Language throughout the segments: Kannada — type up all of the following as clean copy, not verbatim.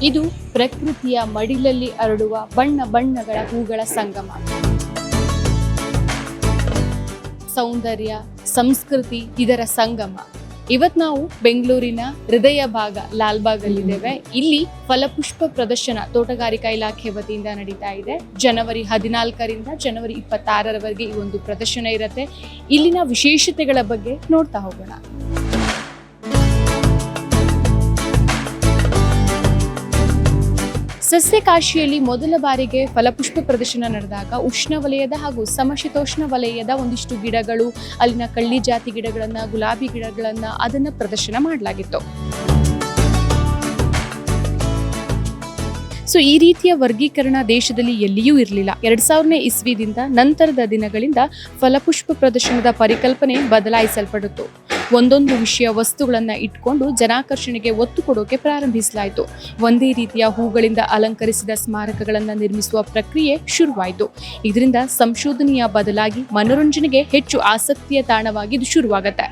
ಇದು ಪ್ರಕೃತಿಯ ಮಡಿಲಲ್ಲಿ ಅರಳುವ ಬಣ್ಣ ಬಣ್ಣಗಳ ಹೂಗಳ ಸಂಗಮ. ಸೌಂದರ್ಯ, ಸಂಸ್ಕೃತಿ ಇದರ ಸಂಗಮ. ಇವತ್ತು ನಾವು ಬೆಂಗಳೂರಿನ ಹೃದಯ ಭಾಗ ಲಾಲ್ಬಾಗಲ್ಲಿದ್ದೇವೆ. ಇಲ್ಲಿ ಫಲಪುಷ್ಪ ಪ್ರದರ್ಶನ ತೋಟಗಾರಿಕಾ ಇಲಾಖೆ ವತಿಯಿಂದ ನಡೀತಾ ಇದೆ. ಜನವರಿ 14ರಿಂದ ಜನವರಿ 26ರವರೆಗೆ ಈ ಒಂದು ಪ್ರದರ್ಶನ ಇರುತ್ತೆ. ಇಲ್ಲಿನ ವಿಶೇಷತೆಗಳ ಬಗ್ಗೆ ನೋಡ್ತಾ ಹೋಗೋಣ. ಸಸ್ಯಕಾಶಿಯಲ್ಲಿ ಮೊದಲ ಬಾರಿಗೆ ಫಲಪುಷ್ಪ ಪ್ರದರ್ಶನ ನಡೆದಾಗ ಉಷ್ಣವಲಯದ ಹಾಗೂ ಸಮಶೀತೋಷ್ಣ ವಲಯದ ಒಂದಿಷ್ಟು ಗಿಡಗಳು, ಅಲ್ಲಿನ ಕಳ್ಳಿ ಜಾತಿ ಗಿಡಗಳನ್ನ, ಗುಲಾಬಿ ಗಿಡಗಳನ್ನ ಅದನ್ನ ಪ್ರದರ್ಶನ ಮಾಡಲಾಗಿತ್ತು. ಸೊ ಈ ರೀತಿಯ ವರ್ಗೀಕರಣ ದೇಶದಲ್ಲಿ ಎಲ್ಲಿಯೂ ಇರಲಿಲ್ಲ. 2000ನೇ ಇಸ್ವಿದಿಂದ ನಂತರದ ದಿನಗಳಿಂದ ಫಲಪುಷ್ಪ ಪ್ರದರ್ಶನದ ಪರಿಕಲ್ಪನೆ ಬದಲಾಯಿಸಲ್ಪಡುತ್ತು. ಒಂದೊಂದು ವಿಷಯ ವಸ್ತುಗಳನ್ನು ಇಟ್ಕೊಂಡು ಜನಾಕರ್ಷಣೆಗೆ ಒತ್ತು ಕೊಡೋಕೆ ಪ್ರಾರಂಭಿಸಲಾಯಿತು. ಒಂದೇ ರೀತಿಯ ಹೂಗಳಿಂದ ಅಲಂಕರಿಸಿದ ಸ್ಮಾರಕಗಳನ್ನು ನಿರ್ಮಿಸುವ ಪ್ರಕ್ರಿಯೆ ಶುರುವಾಯಿತು. ಇದರಿಂದ ಸಂಶೋಧನೆಯ ಬದಲಾಗಿ ಮನೋರಂಜನೆಗೆ ಹೆಚ್ಚು ಆಸಕ್ತಿಯ ತಾಣವಾಗಿ ಇದು ಶುರುವಾಗತ್ತೆ.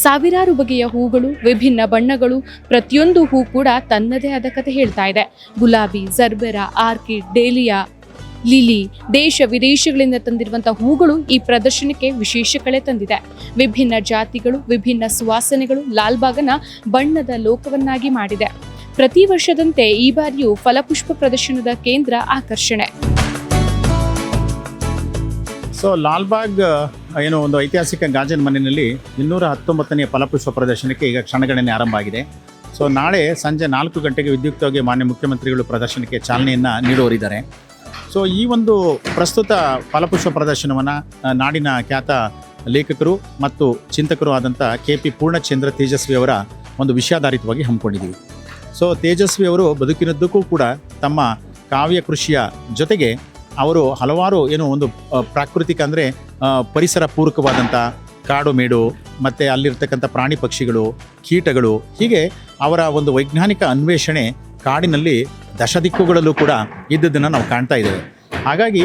ಸಾವಿರಾರು ಬಗೆಯ ಹೂಗಳು, ವಿಭಿನ್ನ ಬಣ್ಣಗಳು, ಪ್ರತಿಯೊಂದು ಹೂ ಕೂಡ ತನ್ನದೇ ಆದ ಕಥೆ ಹೇಳ್ತಾ ಇದೆ. ಗುಲಾಬಿ, ಜರ್ಬೆರಾ, ಆರ್ಕಿಡ್, ಡೇಲಿಯಾ, ಲಿಲಿ, ದೇಶ ವಿದೇಶಗಳಿಂದ ತಂದಿರುವಂತಹ ಹೂಗಳು ಈ ಪ್ರದರ್ಶನಕ್ಕೆ ವಿಶೇಷ ಕಳೆ ತಂದಿದೆ. ವಿಭಿನ್ನ ಜಾತಿಗಳು, ವಿಭಿನ್ನ ಸುವಾಸನೆಗಳು ಲಾಲ್ಬಾಗನ ಬಣ್ಣದ ಲೋಕವನ್ನಾಗಿ ಮಾಡಿದೆ. ಪ್ರತಿ ವರ್ಷದಂತೆ ಈ ಬಾರಿಯೂ ಫಲಪುಷ್ಪ ಪ್ರದರ್ಶನದ ಕೇಂದ್ರ ಆಕರ್ಷಣೆ. ಸೊ ಲಾಲ್ಬಾಗ್ ಏನು ಒಂದು ಐತಿಹಾಸಿಕ ಗಾಜಿನ ಮನೆಯಲ್ಲಿ 219ನೇ ಫಲಪುಷ್ಪ ಪ್ರದರ್ಶನಕ್ಕೆ ಈಗ ಕ್ಷಣಗಣನೆ ಆರಂಭ ಆಗಿದೆ. ಸೊ ನಾಳೆ ಸಂಜೆ 4 ಗಂಟೆಗೆ ವಿದ್ಯುಕ್ತವಾಗಿ ಮಾನ್ಯ ಮುಖ್ಯಮಂತ್ರಿಗಳು ಪ್ರದರ್ಶನಕ್ಕೆ ಚಾಲನೆಯನ್ನು ನೀಡುವರಿದ್ದಾರೆ. ಸೊ ಈ ಒಂದು ಪ್ರಸ್ತುತ ಫಲಪುಷ್ಪ ಪ್ರದರ್ಶನವನ್ನು ನಾಡಿನ ಖ್ಯಾತ ಲೇಖಕರು ಮತ್ತು ಚಿಂತಕರು ಆದಂಥ KP ಪೂರ್ಣಚಂದ್ರ ತೇಜಸ್ವಿ ಅವರ ಒಂದು ವಿಷಯಾಧಾರಿತವಾಗಿ ಹಮ್ಮಿಕೊಂಡಿದ್ದೀವಿ. ಸೊ ತೇಜಸ್ವಿ ಅವರು ಬದುಕಿನದ್ದಕ್ಕೂ ಕೂಡ ತಮ್ಮ ಕಾವ್ಯ ಕೃಷಿಯ ಜೊತೆಗೆ ಅವರು ಹಲವಾರು ಒಂದು ಪ್ರಾಕೃತಿಕ ಅಂದರೆ ಪರಿಸರ ಪೂರಕವಾದಂಥ ಕಾಡು ಮೇಡು ಮತ್ತು ಅಲ್ಲಿರ್ತಕ್ಕಂಥ ಪ್ರಾಣಿ ಪಕ್ಷಿಗಳು, ಕೀಟಗಳು, ಹೀಗೆ ಅವರ ಒಂದು ವೈಜ್ಞಾನಿಕ ಅನ್ವೇಷಣೆ ಕಾಡಿನಲ್ಲಿ ದಶದಿಕ್ಕುಗಳಲ್ಲೂ ಕೂಡ ಇದ್ದದನ್ನು ನಾವು ಕಾಣ್ತಾ ಇದ್ದೇವೆ. ಹಾಗಾಗಿ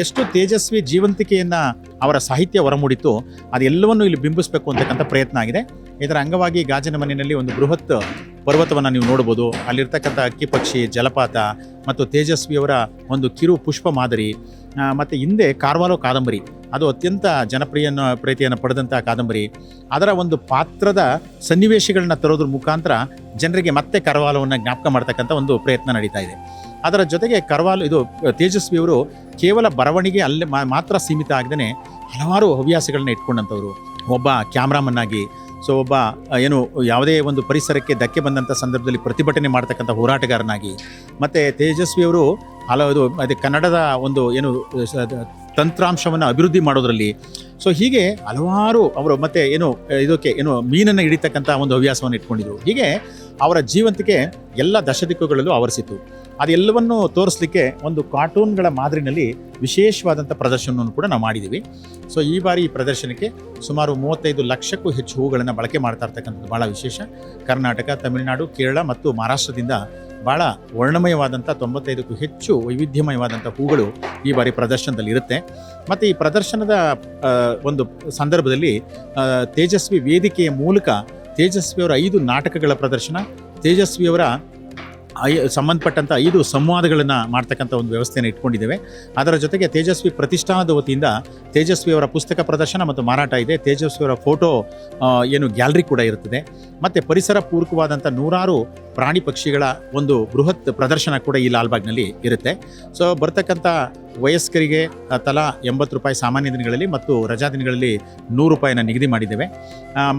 ಎಷ್ಟು ತೇಜಸ್ವಿ ಜೀವಂತಿಕೆಯನ್ನು ಅವರ ಸಾಹಿತ್ಯ ಹೊರಮೂಡಿತ್ತು ಅದೆಲ್ಲವನ್ನು ಇಲ್ಲಿ ಬಿಂಬಿಸಬೇಕು ಅಂತಕ್ಕಂಥ ಪ್ರಯತ್ನ ಆಗಿದೆ. ಇದರ ಅಂಗವಾಗಿ ಗಾಜಿನ ಮನೆಯಲ್ಲಿ ಒಂದು ಬೃಹತ್ ಪರ್ವತವನ್ನು ನೀವು ನೋಡ್ಬೋದು. ಅಲ್ಲಿರ್ತಕ್ಕಂಥ ಅಕ್ಕಿ ಪಕ್ಷಿ, ಜಲಪಾತ ಮತ್ತು ತೇಜಸ್ವಿಯವರ ಒಂದು ಕಿರು ಪುಷ್ಪ ಮಾದರಿ ಮತ್ತು ಹಿಂದೆ ಕಾರ್ವಾಲೋ ಕಾದಂಬರಿ, ಅದು ಅತ್ಯಂತ ಪ್ರೀತಿಯನ್ನು ಪಡೆದಂಥ ಕಾದಂಬರಿ, ಅದರ ಒಂದು ಪಾತ್ರದ ಸನ್ನಿವೇಶಗಳನ್ನ ತರೋದ್ರ ಮುಖಾಂತರ ಜನರಿಗೆ ಮತ್ತೆ ಕರ್ವಾಲೋವನ್ನು ಜ್ಞಾಪಕ ಮಾಡ್ತಕ್ಕಂಥ ಒಂದು ಪ್ರಯತ್ನ ನಡೀತಾ ಇದೆ. ಅದರ ಜೊತೆಗೆ ತೇಜಸ್ವಿಯವರು ಕೇವಲ ಬರವಣಿಗೆ ಅಲ್ಲೇ ಮಾತ್ರ ಸೀಮಿತ ಆಗದೇ ಹಲವಾರು ಹವ್ಯಾಸಗಳನ್ನ ಇಟ್ಕೊಂಡಂಥವ್ರು. ಒಬ್ಬ ಕ್ಯಾಮ್ರಾಮನ್ ಆಗಿ, ಸೊ ಒಬ್ಬ ಯಾವುದೇ ಒಂದು ಪರಿಸರಕ್ಕೆ ಧಕ್ಕೆ ಬಂದಂಥ ಸಂದರ್ಭದಲ್ಲಿ ಪ್ರತಿಭಟನೆ ಮಾಡ್ತಕ್ಕಂಥ ಹೋರಾಟಗಾರನಾಗಿ, ಮತ್ತು ತೇಜಸ್ವಿಯವರು ಅದೇ ಕನ್ನಡದ ಒಂದು ತಂತ್ರಾಂಶವನ್ನು ಅಭಿವೃದ್ಧಿ ಮಾಡೋದರಲ್ಲಿ, ಸೊ ಹೀಗೆ ಹಲವಾರು ಅವರು ಮತ್ತೆ ಇದಕ್ಕೆ ಮೀನನ್ನು ಹಿಡಿತಕ್ಕಂಥ ಒಂದು ಹವ್ಯಾಸವನ್ನು ಇಟ್ಕೊಂಡಿದ್ರು. ಹೀಗೆ ಅವರ ಜೀವಂತಿಕೆ ಎಲ್ಲ ದಶದಿಕ್ಕುಗಳಲ್ಲೂ ಆವರಿಸಿತು. ಅದೆಲ್ಲವನ್ನು ತೋರಿಸಲಿಕ್ಕೆ ಒಂದು ಕಾರ್ಟೂನ್ಗಳ ಮಾದರಿನಲ್ಲಿ ವಿಶೇಷವಾದಂಥ ಪ್ರದರ್ಶನವನ್ನು ಕೂಡ ನಾವು ಮಾಡಿದ್ದೀವಿ. ಸೊ ಈ ಬಾರಿ ಈ ಪ್ರದರ್ಶನಕ್ಕೆ ಸುಮಾರು 35 ಲಕ್ಷಕ್ಕೂ ಹೆಚ್ಚು ಹೂಗಳನ್ನು ಬಳಕೆ ಮಾಡ್ತಾ ಇರ್ತಕ್ಕಂಥದ್ದು ಭಾಳ ವಿಶೇಷ. ಕರ್ನಾಟಕ, ತಮಿಳುನಾಡು, ಕೇರಳ ಮತ್ತು ಮಹಾರಾಷ್ಟ್ರದಿಂದ ಭಾಳ ವರ್ಣಮಯವಾದಂಥ 95ಕ್ಕೂ ಹೆಚ್ಚು ವೈವಿಧ್ಯಮಯವಾದಂಥ ಹೂಗಳು ಈ ಬಾರಿ ಪ್ರದರ್ಶನದಲ್ಲಿ ಇರುತ್ತೆ. ಮತ್ತು ಈ ಪ್ರದರ್ಶನದ ಒಂದು ಸಂದರ್ಭದಲ್ಲಿ ತೇಜಸ್ವಿ ವೇದಿಕೆಯ ಮೂಲಕ ತೇಜಸ್ವಿಯವರ 5 ನಾಟಕಗಳ ಪ್ರದರ್ಶನ, ತೇಜಸ್ವಿಯವರ ಸಂಬಂಧಪಟ್ಟಂಥ 5 ಸಂವಾದಗಳನ್ನು ಮಾಡ್ತಕ್ಕಂಥ ಒಂದು ವ್ಯವಸ್ಥೆಯನ್ನು ಇಟ್ಕೊಂಡಿದ್ದೇವೆ. ಅದರ ಜೊತೆಗೆ ತೇಜಸ್ವಿ ಪ್ರತಿಷ್ಠಾನದ ವತಿಯಿಂದ ತೇಜಸ್ವಿಯವರ ಪುಸ್ತಕ ಪ್ರದರ್ಶನ ಮತ್ತು ಮಾರಾಟ ಇದೆ. ತೇಜಸ್ವಿಯವರ ಫೋಟೋ ಗ್ಯಾಲರಿ ಕೂಡ ಇರುತ್ತದೆ. ಮತ್ತು ಪರಿಸರ ಪೂರಕವಾದಂಥ 100 ಪ್ರಾಣಿ ಪಕ್ಷಿಗಳ ಒಂದು ಬೃಹತ್ ಪ್ರದರ್ಶನ ಕೂಡ ಈ ಲಾಲ್ಬಾಗ್ನಲ್ಲಿ ಇರುತ್ತೆ. ಸೊ ಬರ್ತಕ್ಕಂಥ ವಯಸ್ಕರಿಗೆ ತಲಾ 80 ರೂಪಾಯಿ ಸಾಮಾನ್ಯ ದಿನಗಳಲ್ಲಿ ಮತ್ತು ರಜಾ ದಿನಗಳಲ್ಲಿ 100 ರೂಪಾಯಿನ ನಿಗದಿ ಮಾಡಿದ್ದೇವೆ.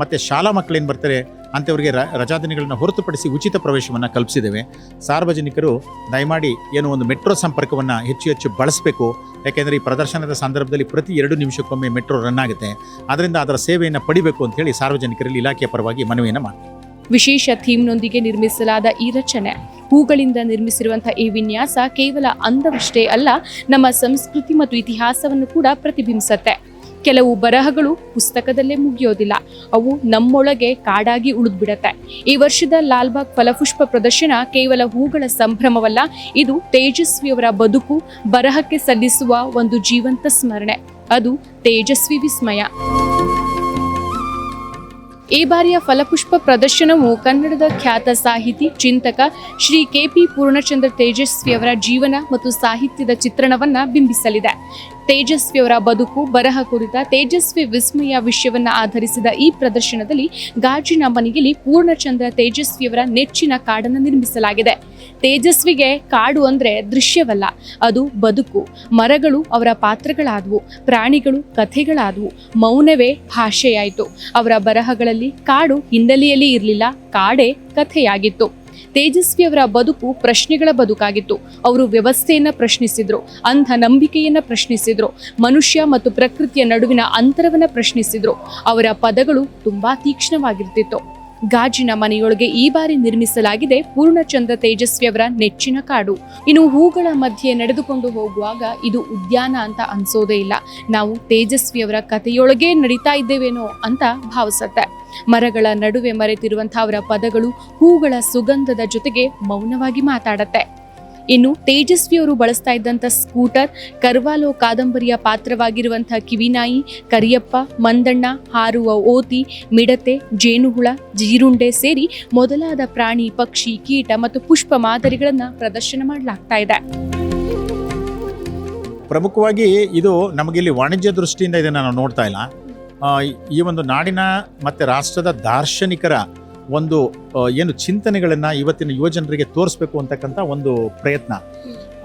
ಮತ್ತು ಶಾಲಾ ಮಕ್ಕಳೇನು ಬರ್ತಾರೆ ಅಂಥವ್ರಿಗೆ ರಜಾ ದಿನಗಳನ್ನು ಹೊರತುಪಡಿಸಿ ಉಚಿತ ಪ್ರವೇಶವನ್ನು ಕಲ್ಪಿಸಿದ್ದೇವೆ. ಸಾರ್ವಜನಿಕರು ದಯಮಾಡಿ ಒಂದು ಮೆಟ್ರೋ ಸಂಪರ್ಕವನ್ನು ಹೆಚ್ಚು ಬಳಸಬೇಕು. ಯಾಕೆಂದರೆ ಈ ಪ್ರದರ್ಶನದ ಸಂದರ್ಭದಲ್ಲಿ ಪ್ರತಿ 2 ನಿಮಿಷಕ್ಕೊಮ್ಮೆ ಮೆಟ್ರೋ ರನ್ ಆಗುತ್ತೆ. ಅದರಿಂದ ಅದರ ಸೇವೆಯನ್ನು ಪಡಿಬೇಕು ಅಂತ ಹೇಳಿ ಸಾರ್ವಜನಿಕರಲ್ಲಿ ಇಲಾಖೆಯ ಪರವಾಗಿ ಮನವಿಯನ್ನು ಮಾಡ್ತೀವಿ. ವಿಶೇಷ ಥೀಮ್ನೊಂದಿಗೆ ನಿರ್ಮಿಸಲಾದ ಈ ರಚನೆ, ಹೂಗಳಿಂದ ನಿರ್ಮಿಸಿರುವಂತಹ ಈ ವಿನ್ಯಾಸ ಕೇವಲ ಅಂದವಷ್ಟೇ ಅಲ್ಲ, ನಮ್ಮ ಸಂಸ್ಕೃತಿ ಮತ್ತು ಇತಿಹಾಸವನ್ನು ಕೂಡ ಪ್ರತಿಬಿಂಬಿಸುತ್ತೆ. ಕೆಲವು ಬರಹಗಳು ಪುಸ್ತಕದಲ್ಲೇ ಮುಗಿಯೋದಿಲ್ಲ, ಅವು ನಮ್ಮೊಳಗೆ ಕಾಡಾಗಿ ಉಳಿದ್ಬಿಡತ್ತೆ. ಈ ವರ್ಷದ ಲಾಲ್ಬಾಗ್ ಫಲಪುಷ್ಪ ಪ್ರದರ್ಶನ ಕೇವಲ ಹೂಗಳ ಸಂಭ್ರಮವಲ್ಲ, ಇದು ತೇಜಸ್ವಿಯವರ ಬದುಕು, ಬರಹಕ್ಕೆ ಸಲ್ಲಿಸುವ ಒಂದು ಜೀವಂತ ಸ್ಮರಣೆ. ಅದು ತೇಜಸ್ವಿ ವಿಸ್ಮಯ. ಈ ಬಾರಿಯ ಫಲಪುಷ್ಪ ಪ್ರದರ್ಶನವು ಕನ್ನಡದ ಖ್ಯಾತ ಸಾಹಿತಿ ಚಿಂತಕ ಶ್ರೀ KP ಪೂರ್ಣಚಂದ್ರ ತೇಜಸ್ವಿಯವರ ಜೀವನ ಮತ್ತು ಸಾಹಿತ್ಯದ ಚಿತ್ರಣವನ್ನ ಬಿಂಬಿಸಲಿದೆ. ತೇಜಸ್ವಿಯವರ ಬದುಕು ಬರಹ ಕುರಿತ ತೇಜಸ್ವಿ ವಿಸ್ಮಯ ವಿಷಯವನ್ನ ಆಧರಿಸಿದ ಈ ಪ್ರದರ್ಶನದಲ್ಲಿ ಗಾಜಿನ ಮನೆಯಲ್ಲಿ ಪೂರ್ಣಚಂದ್ರ ತೇಜಸ್ವಿಯವರ ನೆಚ್ಚಿನ ಕಾಡನ್ನು ನಿರ್ಮಿಸಲಾಗಿದೆ. ತೇಜಸ್ವಿಗೆ ಕಾಡು ಅಂದ್ರೆ ದೃಶ್ಯವಲ್ಲ, ಅದು ಬದುಕು. ಮರಗಳು ಅವರ ಪಾತ್ರಗಳಾದವು, ಪ್ರಾಣಿಗಳು ಕಥೆಗಳಾದವು, ಮೌನವೇ ಭಾಷೆಯಾಯಿತು. ಅವರ ಬರಹಗಳಲ್ಲಿ ಕಾಡು ಹಿನ್ನೆಲೆಯಲ್ಲಿ ಇರಲಿಲ್ಲ, ಕಾಡೇ ಕಥೆಯಾಗಿತ್ತು. ತೇಜಸ್ವಿಯವರ ಬದುಕು ಪ್ರಶ್ನೆಗಳ ಬದುಕಾಗಿತ್ತು. ಅವರು ವ್ಯವಸ್ಥೆಯನ್ನ ಪ್ರಶ್ನಿಸಿದ್ರು, ಅಂಧ ನಂಬಿಕೆಯನ್ನ ಪ್ರಶ್ನಿಸಿದ್ರು, ಮನುಷ್ಯ ಮತ್ತು ಪ್ರಕೃತಿಯ ನಡುವಿನ ಅಂತರವನ್ನ ಪ್ರಶ್ನಿಸಿದ್ರು. ಅವರ ಪದಗಳು ತುಂಬಾ ತೀಕ್ಷ್ಣವಾಗಿರ್ತಿತ್ತು. ಗಾಜಿನ ಮನೆಯೊಳಗೆ ಈ ಬಾರಿ ನಿರ್ಮಿಸಲಾಗಿದೆ ಪೂರ್ಣಚಂದ್ರ ತೇಜಸ್ವಿಯವರ ನೆಚ್ಚಿನ ಕಾಡು. ಇನ್ನು ಹೂಗಳ ಮಧ್ಯೆ ನಡೆದುಕೊಂಡು ಹೋಗುವಾಗ ಇದು ಉದ್ಯಾನ ಅಂತ ಅನ್ಸೋದೇ ಇಲ್ಲ. ನಾವು ತೇಜಸ್ವಿಯವರ ಕಥೆಯೊಳಗೆ ನಡೀತಾ ಇದ್ದೇವೇನೋ ಅಂತ ಭಾವಿಸುತ್ತೆ. ಮರಗಳ ನಡುವೆ ಮರೆತಿರುವಂತಹ ಅವರ ಪದಗಳು ಹೂಗಳ ಸುಗಂಧದ ಜೊತೆಗೆ ಮೌನವಾಗಿ ಮಾತಾಡತ್ತೆ. ಇನ್ನು ತೇಜಸ್ವಿಯವರು ಬಳಸ್ತಾ ಇದ್ದಂಥ ಸ್ಕೂಟರ್, ಕರ್ವಾಲೋ ಕಾದಂಬರಿಯ ಪಾತ್ರವಾಗಿರುವಂತಹ ಕಿವಿನಾಯಿ, ಕರಿಯಪ್ಪ, ಮಂದಣ್ಣ, ಹಾರುವ ಓತಿ, ಮಿಡತೆ, ಜೇನುಹುಳ, ಜೀರುಂಡೆ ಸೇರಿ ಮೊದಲಾದ ಪ್ರಾಣಿ, ಪಕ್ಷಿ, ಕೀಟ ಮತ್ತು ಪುಷ್ಪ ಮಾದರಿಗಳನ್ನ ಪ್ರದರ್ಶನ ಮಾಡಲಾಗ್ತಾ ಇದೆ. ಪ್ರಮುಖವಾಗಿ ಇದು ನಮಗಿಲ್ಲಿ ವಾಣಿಜ್ಯ ದೃಷ್ಟಿಯಿಂದ ಇದನ್ನು ನಾವು ನೋಡ್ತಾ ಇಲ್ಲ. ಈ ಒಂದು ನಾಡಿನ ಮತ್ತು ರಾಷ್ಟ್ರದ ದಾರ್ಶನಿಕರ ಒಂದು ಏನು ಚಿಂತನೆಗಳನ್ನು ಇವತ್ತಿನ ಯುವಜನರಿಗೆ ತೋರಿಸ್ಬೇಕು ಅಂತಕ್ಕಂಥ ಒಂದು ಪ್ರಯತ್ನ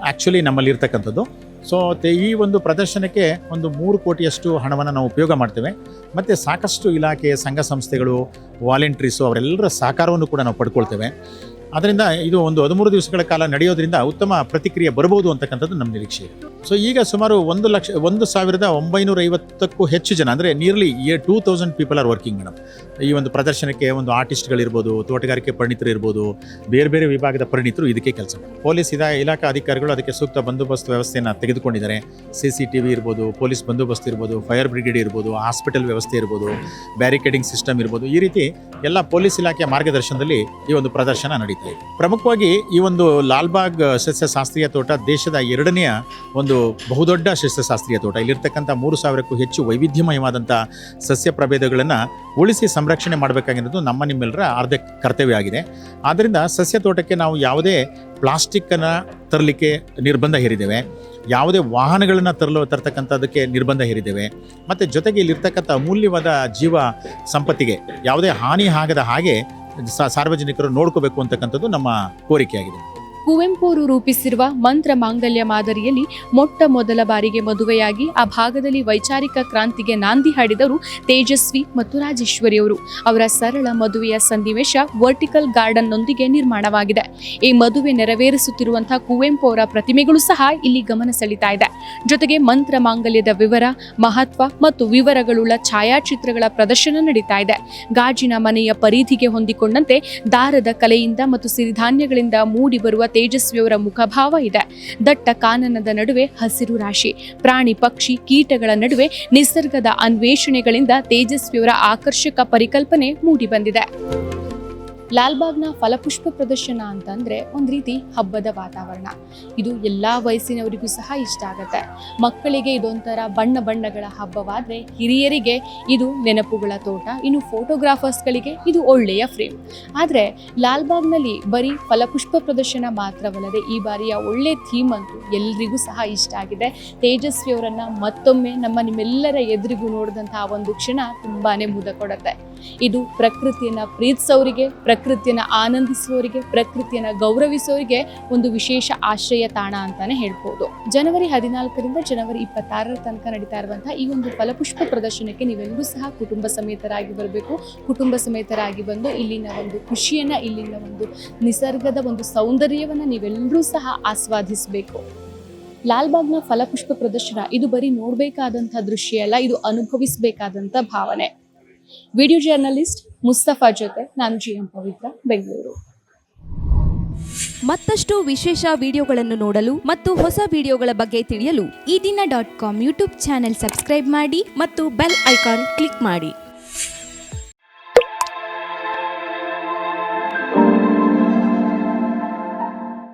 ಆ್ಯಕ್ಚುಲಿ ನಮ್ಮಲ್ಲಿ ಇರ್ತಕ್ಕಂಥದ್ದು. ಸೊ ಈ ಒಂದು ಪ್ರದರ್ಶನಕ್ಕೆ ಒಂದು 3 ಕೋಟಿಯಷ್ಟು ಹಣವನ್ನು ನಾವು ಉಪಯೋಗ ಮಾಡ್ತೇವೆ. ಮತ್ತು ಸಾಕಷ್ಟು ಇಲಾಖೆ, ಸಂಘ ಸಂಸ್ಥೆಗಳು, ವಾಲಂಟ್ರೀಸು ಅವರೆಲ್ಲರ ಸಹಕಾರವನ್ನು ಕೂಡ ನಾವು ಪಡ್ಕೊಳ್ತೇವೆ. ಅದರಿಂದ ಇದು ಒಂದು 13 ದಿವಸಗಳ ಕಾಲ ನಡೆಯೋದ್ರಿಂದ ಉತ್ತಮ ಪ್ರತಿಕ್ರಿಯೆ ಬರ್ಬೋದು ಅಂತಕ್ಕಂಥದ್ದು ನಮ್ಮ ನಿರೀಕ್ಷೆ ಇದೆ. ಸೊ ಈಗ ಸುಮಾರು 1,1950ಕ್ಕೂ ಹೆಚ್ಚು ಜನ, ಅಂದರೆ nearly 2000 people are working madam. ಈ ಒಂದು ಪ್ರದರ್ಶನಕ್ಕೆ ಒಂದು ಆರ್ಟಿಸ್ಟ್ಗಳಿರ್ಬೋದು, ತೋಟಗಾರಿಕೆ ಪರಿಣಿತರು ಇರ್ಬೋದು, ಬೇರೆ ಬೇರೆ ವಿಭಾಗದ ಪರಿಣಿತರು ಇದಕ್ಕೆ ಕೆಲಸ ಮಾಡ್ತಾರೆ. ಪೊಲೀಸ್ ಇಲಾಖಾ ಅಧಿಕಾರಿಗಳು ಅದಕ್ಕೆ ಸೂಕ್ತ ಬಂದೋಬಸ್ತ್ ವ್ಯವಸ್ಥೆಯನ್ನು ತೆಗೆದುಕೊಂಡಿದ್ದಾರೆ. CCTV ಇರ್ಬೋದು, ಪೊಲೀಸ್ ಬಂದೋಬಸ್ತ್ ಇರ್ಬೋದು, ಫೈರ್ ಬ್ರಿಗೇಡ್ ಇರ್ಬೋದು, ಹಾಸ್ಪಿಟಲ್ ವ್ಯವಸ್ಥೆ ಇರ್ಬೋದು, ಬ್ಯಾರಿಕೇಡಿಂಗ್ ಸಿಸ್ಟಮ್ ಇರ್ಬೋದು, ಈ ರೀತಿ ಎಲ್ಲ ಪೊಲೀಸ್ ಇಲಾಖೆಯ ಮಾರ್ಗದರ್ಶನದಲ್ಲಿ ಈ ಒಂದು ಪ್ರದರ್ಶನ ನಡೀತಾ ಇದೆ. ಪ್ರಮುಖವಾಗಿ ಈ ಒಂದು ಲಾಲ್ಬಾಗ್ ಸಸ್ಯಶಾಸ್ತ್ರೀಯ ತೋಟ ದೇಶದ 2ನೆಯ ಒಂದು ಬಹುದೊಡ್ಡ ಸಸ್ಯಶಾಸ್ತ್ರೀಯ ತೋಟ. ಇಲ್ಲಿರ್ತಕ್ಕಂಥ 3,000ಕ್ಕೂ ಹೆಚ್ಚು ವೈವಿಧ್ಯಮಯವಾದಂಥ ಸಸ್ಯ ಪ್ರಭೇದಗಳನ್ನು ಉಳಿಸಿ ಸಂರಕ್ಷಣೆ ಮಾಡಬೇಕಾಗಿರೋದು ನಿಮ್ಮೆಲ್ಲರ ಅರ್ಧ ಕರ್ತವ್ಯ ಆಗಿದೆ. ಆದ್ದರಿಂದ ಸಸ್ಯ ತೋಟಕ್ಕೆ ನಾವು ಯಾವುದೇ ಪ್ಲಾಸ್ಟಿಕ್ಕನ್ನು ತರಲಿಕ್ಕೆ ನಿರ್ಬಂಧ ಹೇರಿದ್ದೇವೆ, ಯಾವುದೇ ವಾಹನಗಳನ್ನು ತರ್ತಕ್ಕಂಥದ್ದಕ್ಕೆ ನಿರ್ಬಂಧ ಹೇರಿದ್ದೇವೆ. ಮತ್ತು ಜೊತೆಗೆ ಇಲ್ಲಿರ್ತಕ್ಕಂಥ ಅಮೂಲ್ಯವಾದ ಜೀವ ಸಂಪತ್ತಿಗೆ ಯಾವುದೇ ಹಾನಿ ಆಗದ ಹಾಗೆ ಸಾರ್ವಜನಿಕರು ನೋಡ್ಕೋಬೇಕು ಅಂತಕ್ಕಂಥದ್ದು ನಮ್ಮ ಕೋರಿಕೆಯಾಗಿದೆ. ಕುವೆಂಪು ಅವರು ರೂಪಿಸಿರುವ ಮಂತ್ರ ಮಾಂಗಲ್ಯ ಮಾದರಿಯಲ್ಲಿ ಮೊಟ್ಟ ಮೊದಲ ಬಾರಿಗೆ ಮದುವೆಯಾಗಿ ಆ ಭಾಗದಲ್ಲಿ ವೈಚಾರಿಕ ಕ್ರಾಂತಿಗೆ ನಾಂದಿ ಹಾಡಿದವರು ತೇಜಸ್ವಿ ಮತ್ತು ರಾಜೇಶ್ವರಿ ಅವರು. ಅವರ ಸರಳ ಮದುವೆಯ ಸನ್ನಿವೇಶ ವರ್ಟಿಕಲ್ ಗಾರ್ಡನ್ನೊಂದಿಗೆ ನಿರ್ಮಾಣವಾಗಿದೆ. ಈ ಮದುವೆ ನೆರವೇರಿಸುತ್ತಿರುವಂತಹ ಕುವೆಂಪು ಅವರ ಪ್ರತಿಮೆಗಳು ಸಹ ಇಲ್ಲಿ ಗಮನ ಸೆಳೀತಾ ಇದೆ. ಜೊತೆಗೆ ಮಂತ್ರ ಮಾಂಗಲ್ಯದ ವಿವರ, ಮಹತ್ವ ಮತ್ತು ವಿವರಗಳುಳ್ಳ ಛಾಯಾಚಿತ್ರಗಳ ಪ್ರದರ್ಶನ ನಡೀತಾ ಇದೆ. ಗಾಜಿನ ಮನೆಯ ಪರಿಧಿಗೆ ಹೊಂದಿಕೊಂಡಂತೆ ದಾರದ ಕಲೆಯಿಂದ ಮತ್ತು ಸಿರಿಧಾನ್ಯಗಳಿಂದ ಮೂಡಿ ಬರುವ ತೇಜಸ್ವಿಯವರ ಮುಖಭಾವ ಇದೆ. ದಟ್ಟ ಕಾನನದ ನಡುವೆ ಹಸಿರು ರಾಶಿ, ಪ್ರಾಣಿ ಪಕ್ಷಿ ಕೀಟಗಳ ನಡುವೆ ನಿಸರ್ಗದ ಅನ್ವೇಷಣೆಗಳಿಂದ ತೇಜಸ್ವಿಯವರ ಆಕರ್ಷಕ ಪರಿಕಲ್ಪನೆ ಮೂಡಿ ಬಂದಿದೆ. ಲಾಲ್ಬಾಗ್ನ ಫಲಪುಷ್ಪ ಪ್ರದರ್ಶನ ಅಂತಂದ್ರೆ ಒಂದು ರೀತಿ ಹಬ್ಬದ ವಾತಾವರಣ. ಇದು ಎಲ್ಲಾ ವಯಸ್ಸಿನವರಿಗೂ ಸಹ ಇಷ್ಟ ಆಗುತ್ತೆ. ಮಕ್ಕಳಿಗೆ ಇದೊಂಥರ ಬಣ್ಣ ಬಣ್ಣಗಳ ಹಬ್ಬವಾದ್ರೆ, ಹಿರಿಯರಿಗೆ ಇದು ನೆನಪುಗಳ ತೋಟ, ಇನ್ನು ಫೋಟೋಗ್ರಾಫರ್ಸ್ಗಳಿಗೆ ಇದು ಒಳ್ಳೆಯ ಫ್ರೇಮ್. ಆದರೆ ಲಾಲ್ಬಾಗ್ನಲ್ಲಿ ಬರೀ ಫಲಪುಷ್ಪ ಪ್ರದರ್ಶನ ಮಾತ್ರವಲ್ಲದೆ ಈ ಬಾರಿಯ ಒಳ್ಳೆ ಥೀಮ್ ಅಂತೂ ಎಲ್ರಿಗೂ ಸಹ ಇಷ್ಟ ಆಗಿದೆ. ತೇಜಸ್ವಿಯವರನ್ನ ಮತ್ತೊಮ್ಮೆ ನಿಮ್ಮೆಲ್ಲರ ಎದುರಿಗೂ ನೋಡಿದಂತಹ ಒಂದು ಕ್ಷಣ ತುಂಬಾನೇ ಮುದ ಕೊಡುತ್ತೆ. ಇದು ಪ್ರಕೃತಿಯನ್ನ ಪ್ರೀತಿಸೋರಿಗೆ, ಪ್ರಕೃತಿಯನ್ನ ಆನಂದಿಸುವವರಿಗೆ, ಪ್ರಕೃತಿಯನ್ನ ಗೌರವಿಸೋರಿಗೆ ಒಂದು ವಿಶೇಷ ಆಶ್ರಯ ತಾಣ ಅಂತಾನೆ ಹೇಳ್ಬೋದು. ಜನವರಿ 14ರಿಂದ ಜನವರಿ 26ರ ತನಕ ನಡೀತಾ ಇರುವಂತಹ ಈ ಒಂದು ಫಲಪುಷ್ಪ ಪ್ರದರ್ಶನಕ್ಕೆ ನೀವೆಲ್ಲರೂ ಸಹ ಕುಟುಂಬ ಸಮೇತರಾಗಿ ಬರಬೇಕು. ಕುಟುಂಬ ಸಮೇತರಾಗಿ ಬಂದು ಇಲ್ಲಿನ ಒಂದು ಖುಷಿಯನ್ನ, ಇಲ್ಲಿನ ಒಂದು ನಿಸರ್ಗದ ಒಂದು ಸೌಂದರ್ಯವನ್ನ ನೀವೆಲ್ಲರೂ ಸಹ ಆಸ್ವಾದಿಸಬೇಕು. ಲಾಲ್ಬಾಗ್ನ ಫಲಪುಷ್ಪ ಪ್ರದರ್ಶನ ಇದು ಬರೀ ನೋಡಬೇಕಾದಂಥ ದೃಶ್ಯ ಅಲ್ಲ, ಇದು ಅನುಭವಿಸಬೇಕಾದಂಥ ಭಾವನೆ. ವಿಡಿಯೋ ಜರ್ನಲಿಸ್ಟ್ ಮುಸ್ತಫಾ ಜೊತೆ ನಾನು GM ಪವಿತ್ರ, ಬೆಂಗಳೂರು. ಮತ್ತಷ್ಟು ವಿಶೇಷ ವಿಡಿಯೋಗಳನ್ನು ನೋಡಲು ಮತ್ತು ಹೊಸ ವಿಡಿಯೋಗಳ ಬಗ್ಗೆ ತಿಳಿಯಲು ಈ ದಿನ .com ಯೂಟ್ಯೂಬ್ ಚಾನೆಲ್ ಸಬ್ಸ್ಕ್ರೈಬ್ ಮಾಡಿ ಮತ್ತು ಬೆಲ್ ಐಕಾನ್ ಕ್ಲಿಕ್ ಮಾಡಿ.